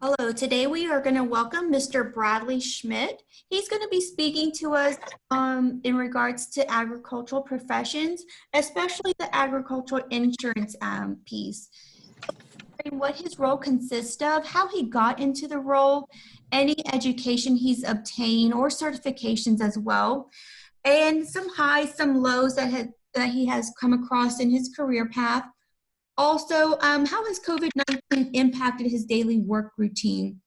Hello, today we are going to welcome Mr. Bradley Schmidt. He's going to be speaking to us in regards to agricultural professions, especially the agricultural insurance piece, and what his role consists of, how he got into the role, any education he's obtained or certifications as well, and some highs, some lows that he has come across in his career path. Also, how has COVID-19 impacted his daily work routine?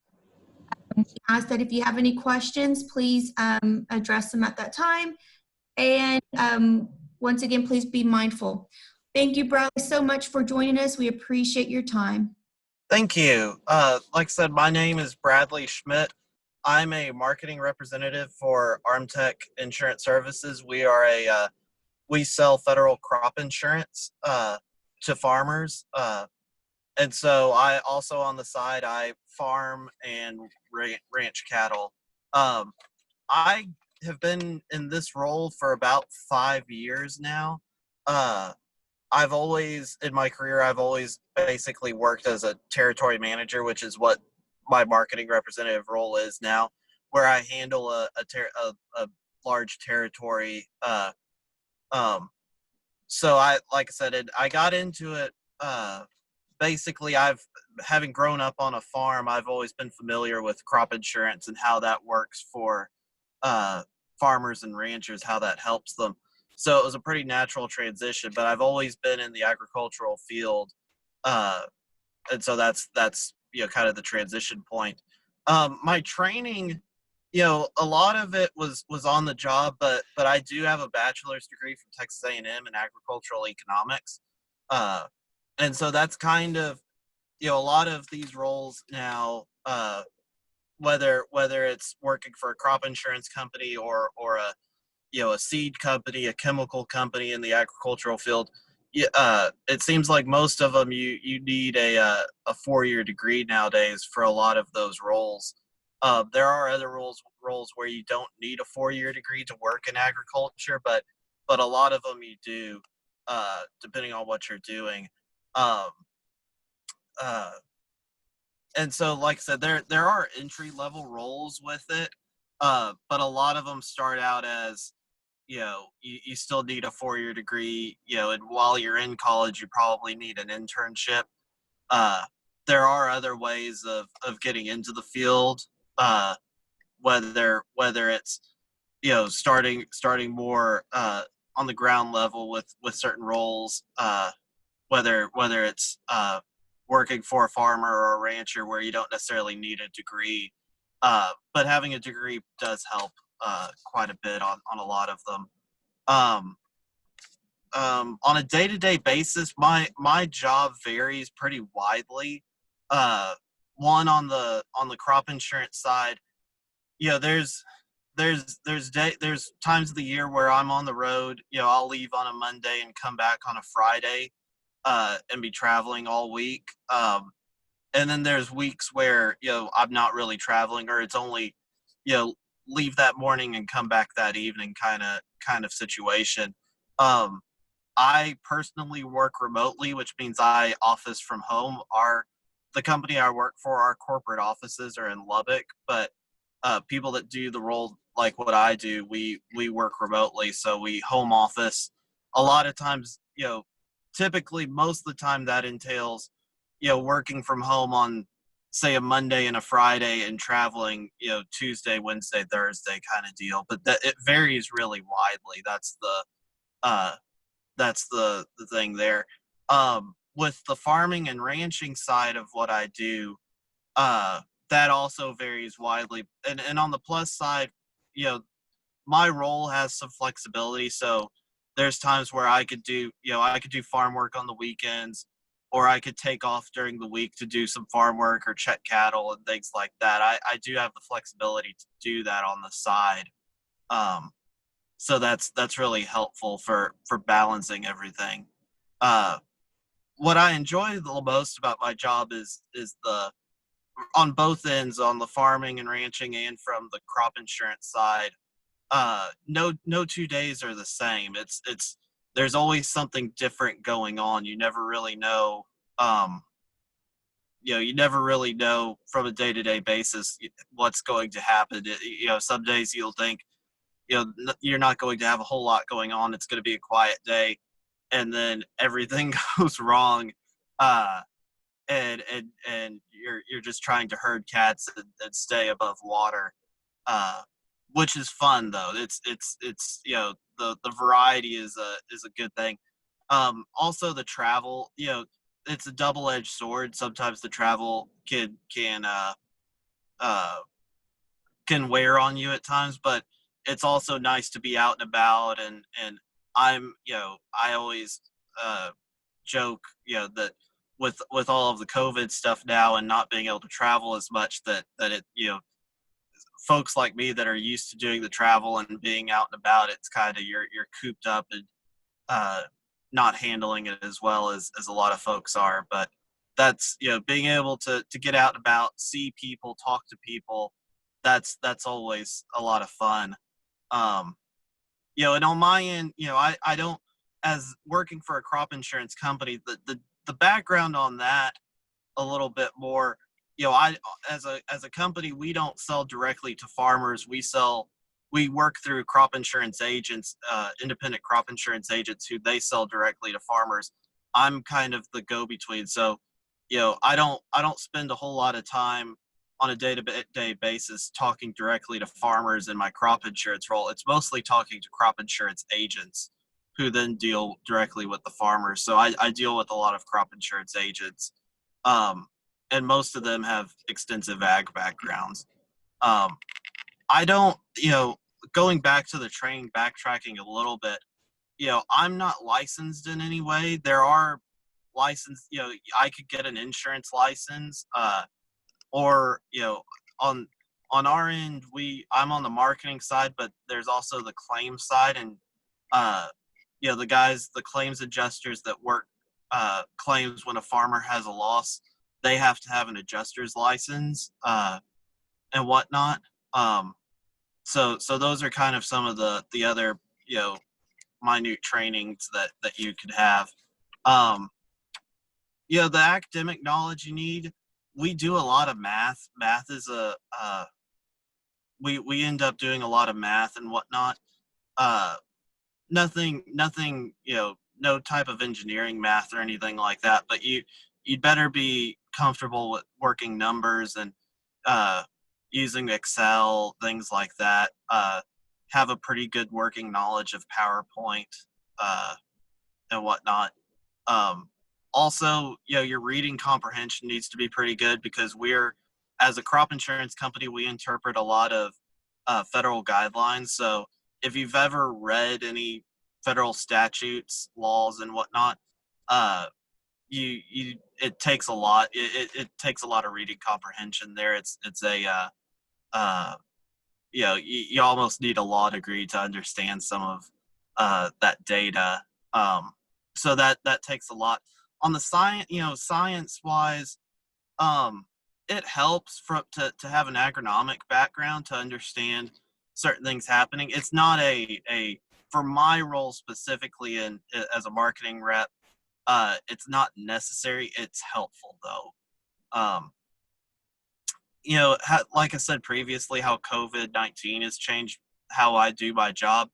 Ask that if you have any questions, please address them at that time. And once again, please be mindful. Thank you, Bradley, so much for joining us. We appreciate your time. Thank you. Like I said, my name is Bradley Schmidt. I'm a marketing representative for Armtech Insurance Services. We sell federal crop insurance to farmers, and so I also on the side I farm and ranch cattle. Um, I have been in this role for about 5 years now. Uh, I've always, in my career, I've always basically worked as a territory manager, which is what my marketing representative role is now, where I handle a large territory. Um, so like I said, I got into it. Basically, having grown up on a farm, I've always been familiar with crop insurance and how that works for uh, farmers and ranchers, how that helps them. So it was a pretty natural transition, but I've always been in the agricultural field, uh, and so that's kind of the transition point. My training, a lot of it was on the job, but I do have a bachelor's degree from Texas A&M in agricultural economics, uh, and so that's kind of a lot of these roles now. Whether it's working for a crop insurance company or a seed company, a chemical company in the agricultural field. It seems like most of them you need a 4-year degree nowadays for a lot of those roles. There are other roles where you don't need a 4-year degree to work in agriculture, but a lot of them you do, depending on what you're doing. Um, uh, and so, like I said, there are entry level roles with it, but a lot of them start out as you still need a 4-year degree, and while you're in college, you probably need an internship. Uh, there are other ways of getting into the field, whether it's starting more on the ground level with certain roles, whether it's working for a farmer or a rancher where you don't necessarily need a degree, but having a degree does help quite a bit on a lot of them. Um, on a day-to-day basis, my job varies pretty widely. Uh, One on the crop insurance side, there's times of the year where I'm on the road. I'll leave on a Monday and come back on a Friday, and be traveling all week. And then there's weeks where I'm not really traveling, or it's only leave that morning and come back that evening kind of situation. Um, I personally work remotely, which means I office from home. The company I work for, our corporate offices are in Lubbock, but people that do the role like what I do, we work remotely, so we home office. A lot of times, typically most of the time that entails, working from home on say a Monday and a Friday and traveling, Tuesday, Wednesday, Thursday kind of deal. But that it varies really widely. Uh that's the thing there. With the farming and ranching side of what I do, that also varies widely. And on the plus side, you know, my role has some flexibility. So there's times where I could do farm work on the weekends, or I could take off during the week to do some farm work or check cattle and things like that. I do have the flexibility to do that on the side. Um, so that's really helpful for balancing everything. Uh, what I enjoy the most about my job is the on both ends, on the farming and ranching and from the crop insurance side. No 2 days are the same. It's There's always something different going on. You never really know, um you never really know from a day-to-day basis what's going to happen. Some days you'll think, you're not going to have a whole lot going on. It's going to be a quiet day, and then everything goes wrong, uh, and you're just trying to herd cats and stay above water, uh, which is fun though. It's the variety is a good thing. Also the travel, it's a double-edged sword. Sometimes the travel uh can wear on you at times, but it's also nice to be out and about. And I always uh joke, that with all of the COVID stuff now and not being able to travel as much, that it, folks like me that are used to doing the travel and being out and about, it's kind of you're cooped up and uh, not handling it as well as a lot of folks are. But that's, being able to get out and about, see people, talk to people. That's always a lot of fun. Um, and on my end, I don't, as working for a crop insurance company, the background on that a little bit more. I, as a company, we don't sell directly to farmers. We work through crop insurance agents, independent crop insurance agents, who they sell directly to farmers. I'm kind of the go-between. So, I don't spend a whole lot of time on a day-to-day basis talking directly to farmers in my crop insurance role. It's mostly talking to crop insurance agents who then deal directly with the farmers. So I deal with a lot of crop insurance agents, um, and most of them have extensive ag backgrounds. Um, I don't, going back to the training, backtracking a little bit, I'm not licensed in any way. There are licensed, I could get an insurance license, or, on on our end, I'm on the marketing side, but there's also the claims side. And uh, the claims adjusters that work claims when a farmer has a loss, they have to have an adjuster's license, and whatnot. Um, so those are kind of some of the other, minute trainings that you could have. Um, the academic knowledge you need. We do a lot of math. Math is we end up doing a lot of math and whatnot. Uh, nothing, no type of engineering math or anything like that, but you'd better be comfortable with working numbers and uh, using Excel, things like that. Have a pretty good working knowledge of PowerPoint, uh, and whatnot. um, Also, your reading comprehension needs to be pretty good, because as a crop insurance company, we interpret a lot of federal guidelines. So if you've ever read any federal statutes, laws, and whatnot, uh, it takes a lot. It takes a lot of reading comprehension there. It's a uh, you almost need a law degree to understand some of that data. Um, so that takes a lot. On the science, science wise, um, it helps to have an agronomic background to understand certain things happening. It's not a for my role specifically as a marketing rep. It's not necessary. It's helpful though. Um, like I said previously, how COVID-19 has changed how I do my job.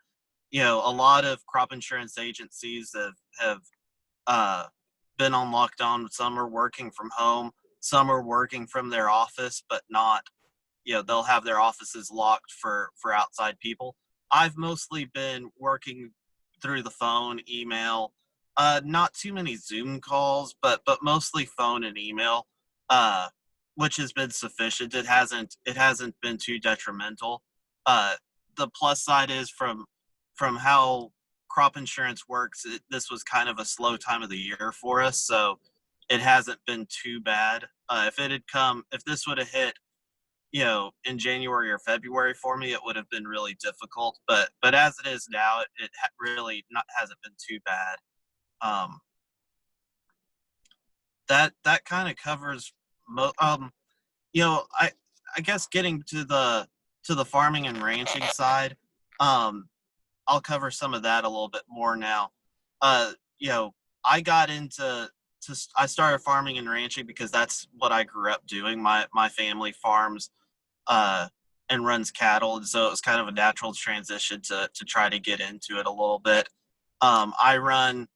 A lot of crop insurance agencies have uh, been on lockdown. Some are working from home. Some are working from their office, but not, they'll have their offices locked for outside people. I've mostly been working through the phone, email, not too many Zoom calls, but mostly phone and email, uh, which has been sufficient. It hasn't been too detrimental. Uh, the plus side is, from how crop insurance works, this was kind of a slow time of the year for us, so it hasn't been too bad. If this would have hit, in January or February for me, it would have been really difficult. But as it is now, really not hasn't been too bad. Um, that kind of covers. I guess getting to the farming and ranching side, um, I'll cover some of that a little bit more now. Uh, you know, I got into I started farming and ranching because that's what I grew up doing. My family farms uh, and runs cattle, and so it was kind of a natural transition to try to get into it a little bit. I run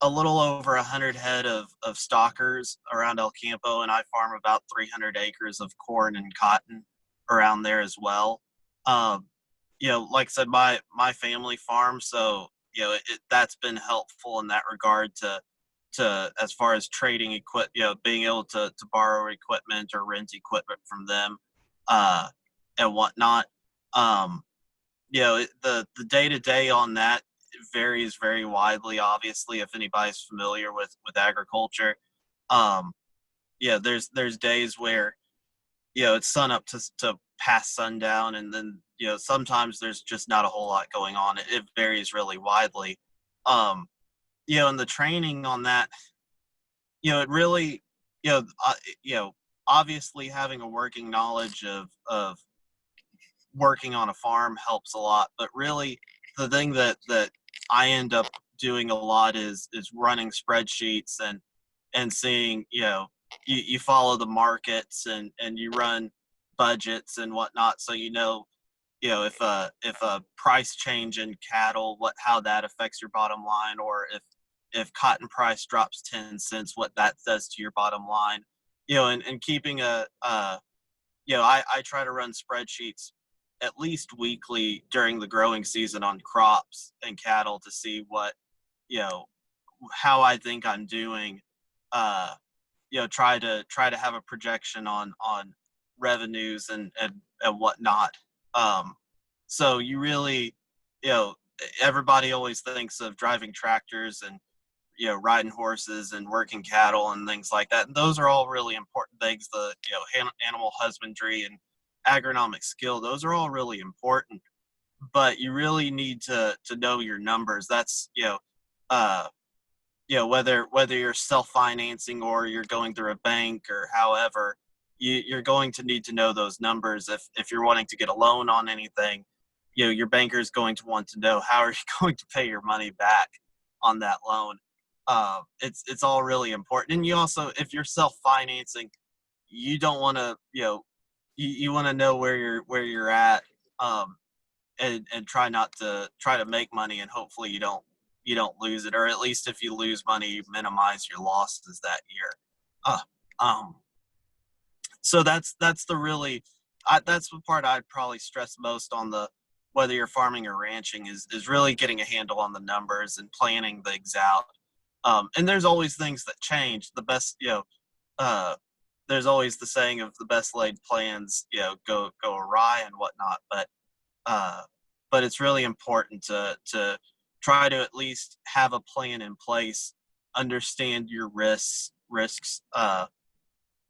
a little over 100 head of stockers around El Campo, and I farm about 300 acres of corn and cotton around there as well. Um, like I said, my family farms, so that's been helpful in that regard to as far as trading equip, being able to borrow equipment or rent equipment from them, uh, and whatnot. Um, the day to day on that varies very widely. Obviously, if anybody's familiar with agriculture, um, there's days where it's sun up to past sundown, and then sometimes there's just not a whole lot going on. It varies really widely. Um, and the training on that, it really, you know, uh, you know, obviously having a working knowledge of working on a farm helps a lot, but really the thing that I end up doing a lot is running spreadsheets and seeing, you follow the markets and you run budgets and whatnot, so if a price change in cattle, what how that affects your bottom line, or if cotton price drops 10 cents, what that does to your bottom line. And keeping I try to run spreadsheets at least weekly during the growing season on crops and cattle to see what, you know, how I think I'm doing. Uh, try to have a projection on revenues and whatnot. Um, so you really, you know, everybody always thinks of driving tractors and riding horses and working cattle and things like that. And those are all really important things. The animal husbandry and agronomic skill; those are all really important. But you really need to know your numbers. That's uh, whether you're self financing or you're going through a bank or however, you're going to need to know those numbers if you're wanting to get a loan on anything. Your banker is going to want to know how are you going to pay your money back on that loan. It's all really important. And you also, if you're self financing, you don't want to you want to know where you're at, um, and try to make money, and hopefully you don't lose it, or at least if you lose money, you minimize your losses that year. Uh, um, so that's the really that's the part I'd probably stress most on the whether you're farming or ranching is really getting a handle on the numbers and planning things out. And there's always things that change. The best, uh, there's always the saying of the best laid plans, go awry and whatnot. Uh, but it's really important to try to at least have a plan in place, understand your risks,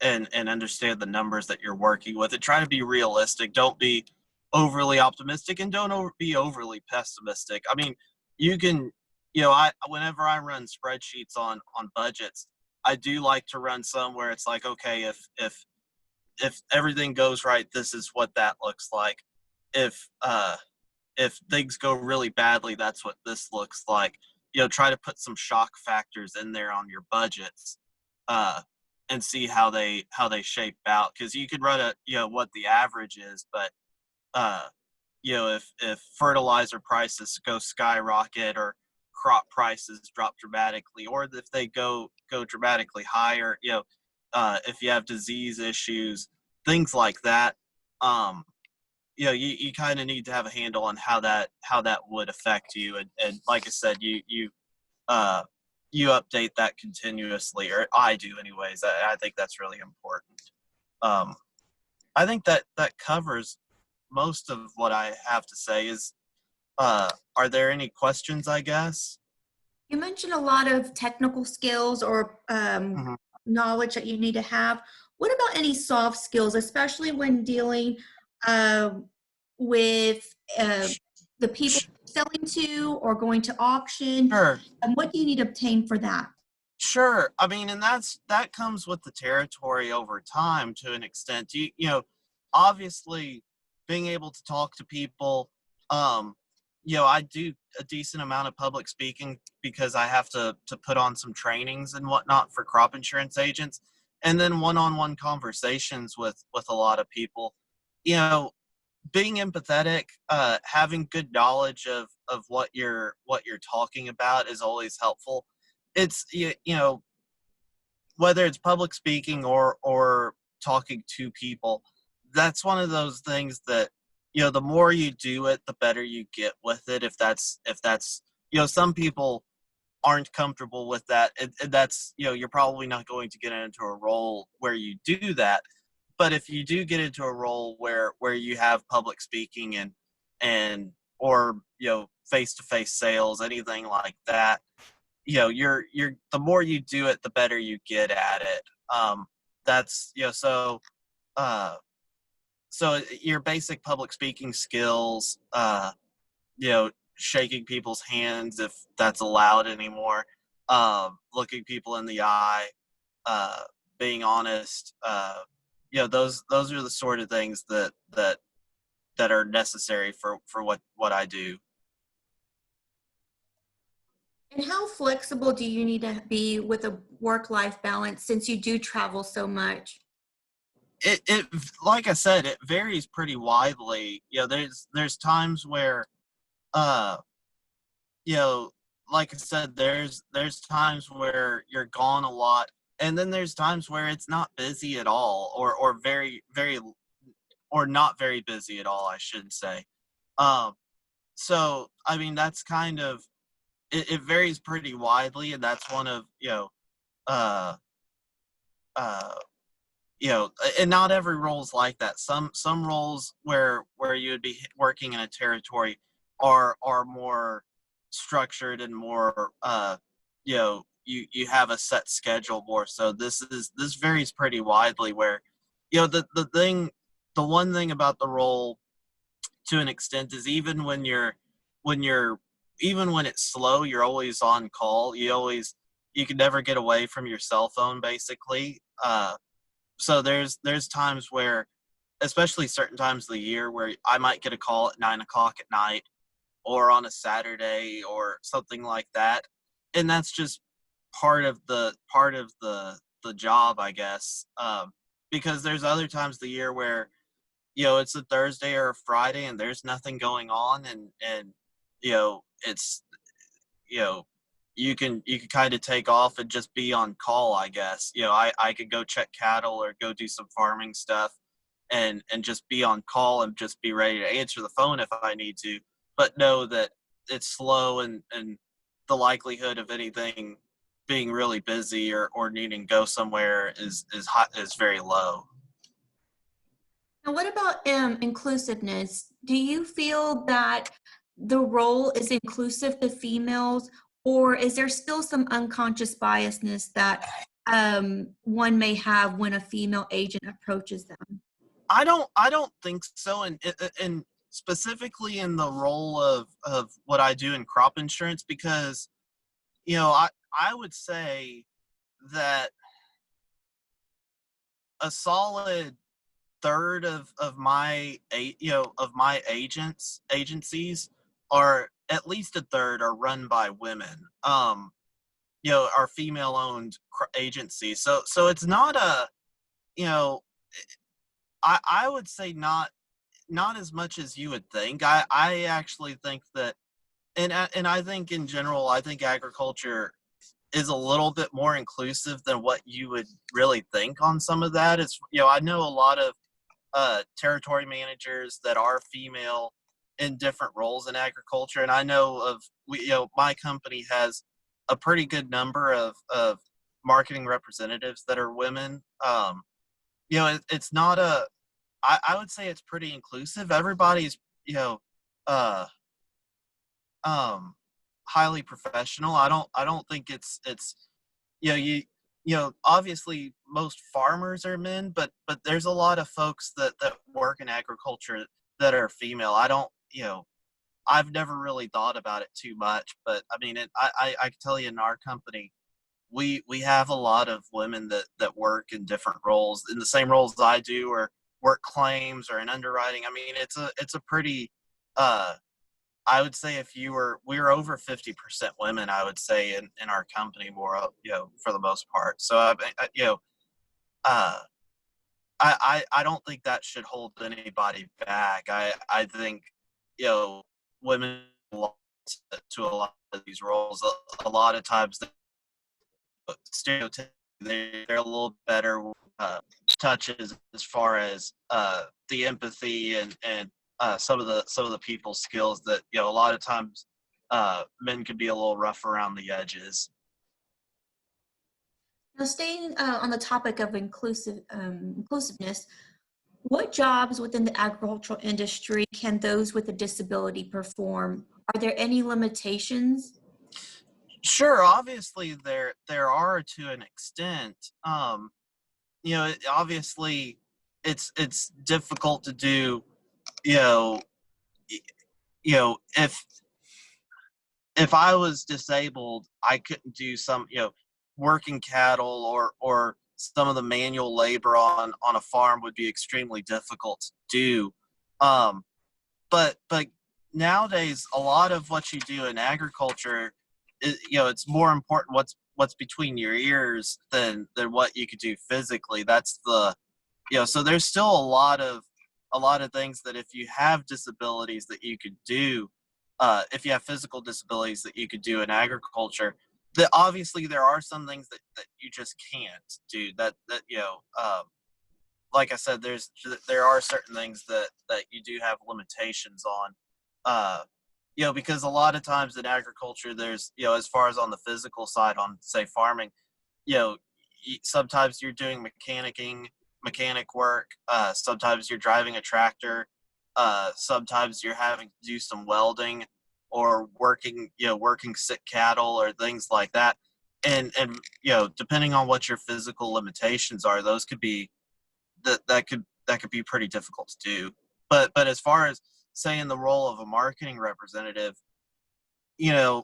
and understand the numbers that you're working with, and try to be realistic. Don't be overly optimistic, and don't be overly pessimistic. I mean, you can, I whenever I run spreadsheets on budgets, I do like to run some where it's like, okay, if everything goes right, this is what that looks like. If if things go really badly, that's what this looks like. Try to put some shock factors in there on your budgets, uh, and see how they shape out. Because you could run what the average is, but uh, if fertilizer prices go skyrocket, or crop prices drop dramatically, or if they go dramatically higher, if you have disease issues, things like that. um, you kind of need to have a handle on how that would affect you, and like I said, uh you update that continuously, or I do anyways. I think that's really important. um I think that covers most of what I have to say. Are there any questions, I guess? You mentioned a lot of technical skills or Mhm. knowledge that you need to have. What about any soft skills, especially when dealing uh, with Sh- the people sh- you're selling to or going to auction? sure. What do you need to obtain for that? Sure. I mean, and that comes with the territory over time to an extent. Obviously being able to talk to people, um, I do a decent amount of public speaking because I have to put on some trainings and whatnot for crop insurance agents, and then one-on-one conversations with a lot of people. You know, being empathetic, having good knowledge of what you're talking about is always helpful. It's whether it's public speaking or talking to people, that's one of those things that the more you do it, the better you get with it. If that's some people aren't comfortable with that, and that's you're probably not going to get into a role where you do that. But if you do get into a role where you have public speaking and or face to face sales, anything like that, you're the more you do it, the better you get at it. That's uh so your basic public speaking skills, shaking people's hands if that's allowed anymore, looking people in the eye, uh being honest, those are the sort of things that are necessary for what I do. And how flexible do you need to be with a work-life balance since you do travel so much? It like I said, it varies pretty widely. There's times where uh you know like I said, there's times where you're gone a lot, and then there's times where it's not busy at all, or very or not very busy at all, I should say. um so I mean, that's kind of it varies pretty widely, and that's one of uh uh and not every role is like that. Some roles where you would be working in a territory are more structured and more you have a set schedule more. So this varies pretty widely. Where the one thing about the role, to an extent, is when you're even when it's slow, you're always on call. You can never get away from your cell phone, basically. So there's times where, especially certain times of the year, where I might get a call at 9 o'clock at night or on a Saturday or something like that, and that's just part of the job, I guess. Because there's other times of the year where it's a Thursday or a Friday and there's nothing going on, and it's you know you can kind of take off and just be on call, I guess. I could go check cattle or go do some farming stuff, and just be on call and just be ready to answer the phone if I need to, but know that it's slow, and the likelihood of anything being really busy or needing to go somewhere is very low. Now, what about inclusiveness? Do you feel that the role is inclusive to females, or is there still some unconscious biasness that one may have when a female agent approaches them? I don't think so, and specifically in the role of what I do in crop insurance, because I would say that a solid third of my agencies, are at least a third, are run by women. Are female owned agencies. So it's not a you know I would say not as much as you would think. I actually think that, and I think in general, I think agriculture is a little bit more inclusive than what you would really think on some of that. It's I know a lot of territory managers that are female in different roles in agriculture, and I know of my company has a pretty good number of marketing representatives that are women. It's not a I would say it's pretty inclusive. Everybody's uh um highly professional. I don't think it's you know you obviously most farmers are men, but there's a lot of folks that work in agriculture that are female. I don't I've never really thought about it too much, but I mean I can tell you, in our company, we have a lot of women that work in different roles, in the same roles I do, or work claims or in underwriting. I mean, it's a pretty uh I would say if we were over 50% women, I would say in our company more, for the most part. So uh, I don't think that should hold anybody back. I think, you know, women belong to a lot of these roles. A lot of times stereotypically they're a little better touches as far as the empathy and some of the people skills that a lot of times men can be a little rough around the edges. Now, staying on the topic of inclusiveness, what jobs within the agricultural industry can those with a disability perform? Are there any limitations? Sure, obviously there are to an extent. Obviously it's difficult to do. You know, y- if I was disabled, I couldn't do some, working cattle or some of the manual labor on a farm would be extremely difficult to do. Um, but nowadays, a lot of what you do in agriculture, it's more important what's between your ears than what you could do physically. That's the so there's still a lot of things that if you have disabilities that you could do, if you have physical disabilities that you could do in agriculture, that obviously there are some things that you just can't do that like I said, there are certain things that you do have limitations on. Because a lot of times in agriculture, there's as far as on the physical side, on say farming, you know, sometimes you're doing mechanic work. Sometimes you're driving a tractor. Sometimes you're having to do some welding or working sick cattle or things like that. And depending on what your physical limitations are, those could be that could be pretty difficult to do. But as far as saying the role of a marketing representative,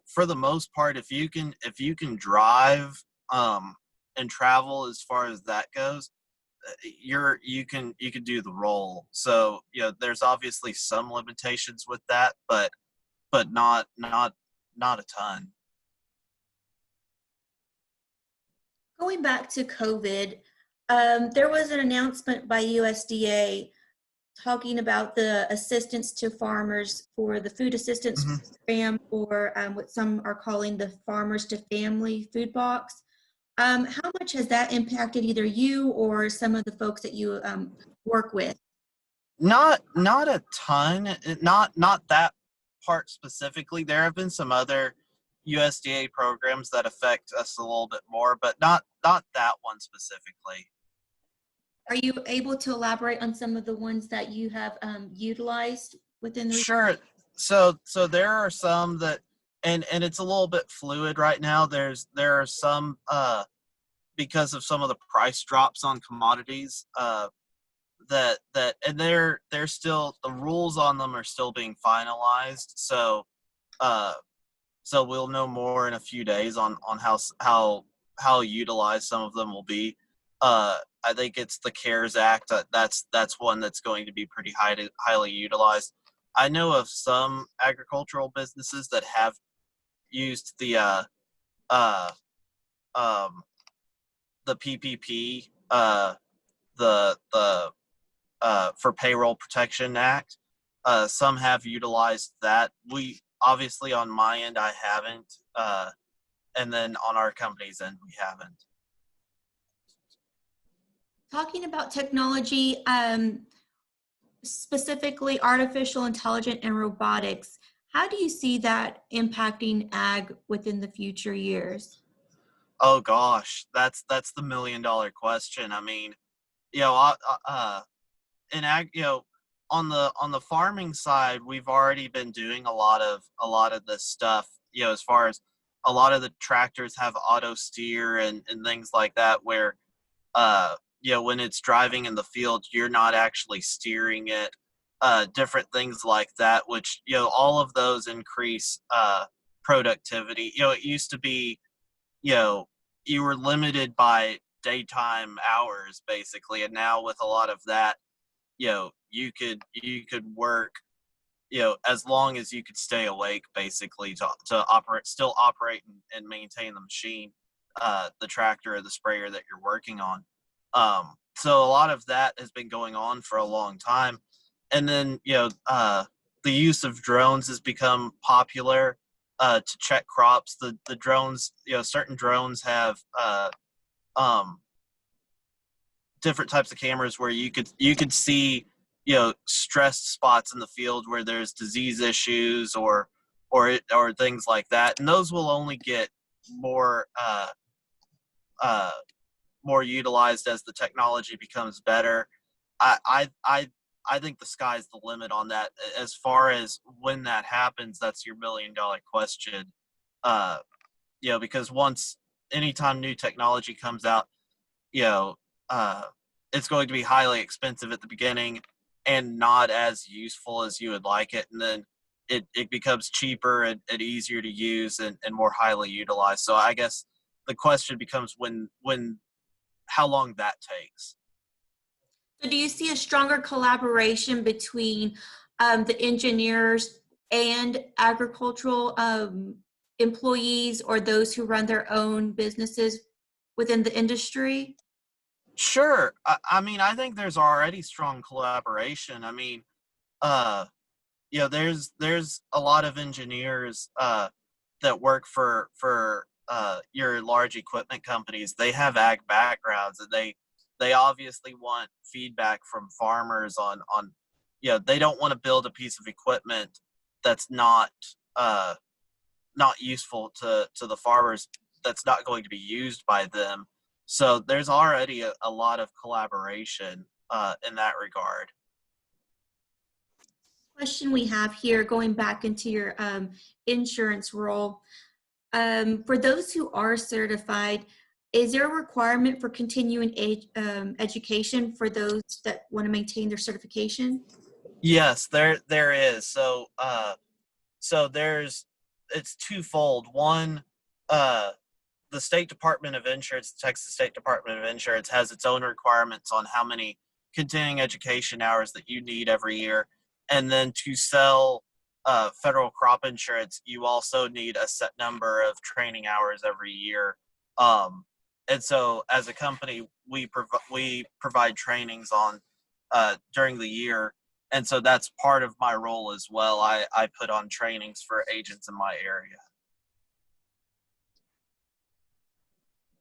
for the most part, if you can drive and travel as far as that goes, you can do the role. So there's obviously some limitations with that, but not a ton. Going back to COVID, there was an announcement by USDA talking about the assistance to farmers for the food assistance Mhm. program, or what some are calling the Farmers to Family food box. How much has that impacted either you or some of the folks that you work with? Not a ton. Not that part specifically. There have been some other USDA programs that affect us a little bit more, but not that one specifically. Are you able to elaborate on some of the ones that you have utilized within the? Sure. So there are some that, and it's a little bit fluid right now. There are some because of some of the price drops on commodities, that and they're still, the rules on them are still being finalized. Uh so we'll know more in a few days on how utilized some of them will be. I think it's the CARES Act. That's one that's going to be pretty highly utilized. I know of some agricultural businesses that have used uh, um, the PPP, the for Payroll Protection Act. Some have utilized that. We obviously, on my end, I haven't, and then on our company's end, we haven't. Talking about technology, specifically artificial intelligence and robotics, how do you see that impacting ag within the future years? Oh gosh, that's the $1 million question. I mean, in ag, on the farming side, we've already been doing a lot of this stuff. As far as a lot of the tractors have auto steer and things like that, where when it's driving in the field, you're not actually steering it. Different things like that, which all of those increase productivity. It used to be, you know, you were limited by daytime hours basically, and now with a lot of that, you could work as long as you could stay awake, basically to still operate and maintain the machine, the tractor or the sprayer that you're working on. So a lot of that has been going on for a long time. And then, the use of drones has become popular to check crops. The drones, certain drones have um, different types of cameras where you could see stressed spots in the field where there's disease issues or things like that, and those will only get more uh, more utilized as the technology becomes better. I I I I think the sky's the limit on that. As far as when that happens, that's your $1 million question. Uh, because once anytime new technology comes out, you know, uh, it's going to be highly expensive at the beginning and not as useful as you would like it. And then it becomes cheaper and easier to use and more highly utilized. So I guess the question becomes how long that takes. So do you see a stronger collaboration between the engineers and agricultural employees or those who run their own businesses within the industry? Sure. I mean, I think there's already strong collaboration. I mean, uh, there's a lot of engineers that work for your large equipment companies. They have ag backgrounds, and they obviously want feedback from farmers on they don't want to build a piece of equipment that's uh, not useful to the farmers, that's not going to be used by them. So there's already a lot of collaboration in that regard. Question we have here, going back into your insurance role, for those who are certified, is there a requirement for continuing education for those that want to maintain their certification? Yes, there is. So it's twofold. One, uh, the State Department of Insurance, the Texas State Department of Insurance, has its own requirements on how many continuing education hours that you need every year. And then to sell federal crop insurance, you also need a set number of training hours every year. Um, and so, as a company, we provide trainings on during the year, and so that's part of my role as well. I put on trainings for agents in my area.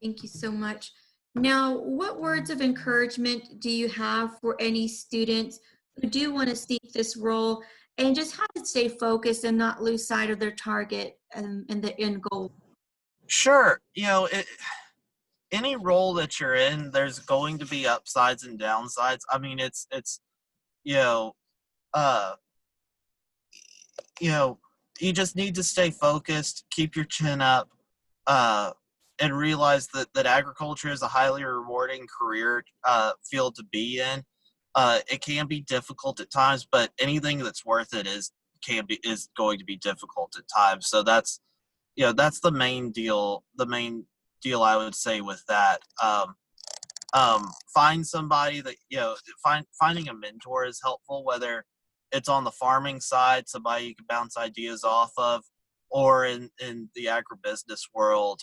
Thank you so much. Now, what words of encouragement do you have for any students who do want to seek this role and just how to stay focused and not lose sight of their target and the end goal? Sure, any role that you're in, there's going to be upsides and downsides. I mean, it's you know, uh, you know, you just need to stay focused, keep your chin up, uh, and realize that agriculture is a highly rewarding career field to be in. It can be difficult at times, but anything that's worth it is going to be difficult at times. So that's the main deal. The main deal I would say with that. Find somebody that finding a mentor is helpful, whether it's on the farming side, somebody you can bounce ideas off of, or in the agribusiness world,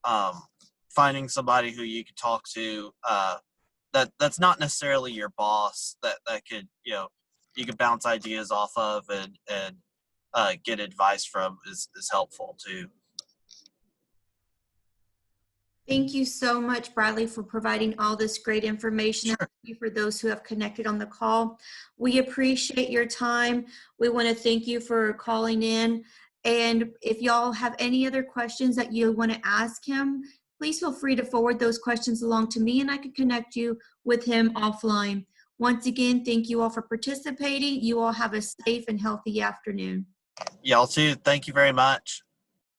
um, finding somebody who you could talk to that's not necessarily your boss, that could you could bounce ideas off of and get advice from is helpful too. Thank you so much, Bradley, for providing all this great information. And Sure. thank you for those who have connected on the call. We appreciate your time. We want to thank you for calling in. And if y'all have any other questions that you want to ask him, please feel free to forward those questions along to me and I can connect you with him offline. Once again, thank you all for participating. You all have a safe and healthy afternoon. Y'all too. Thank you very much.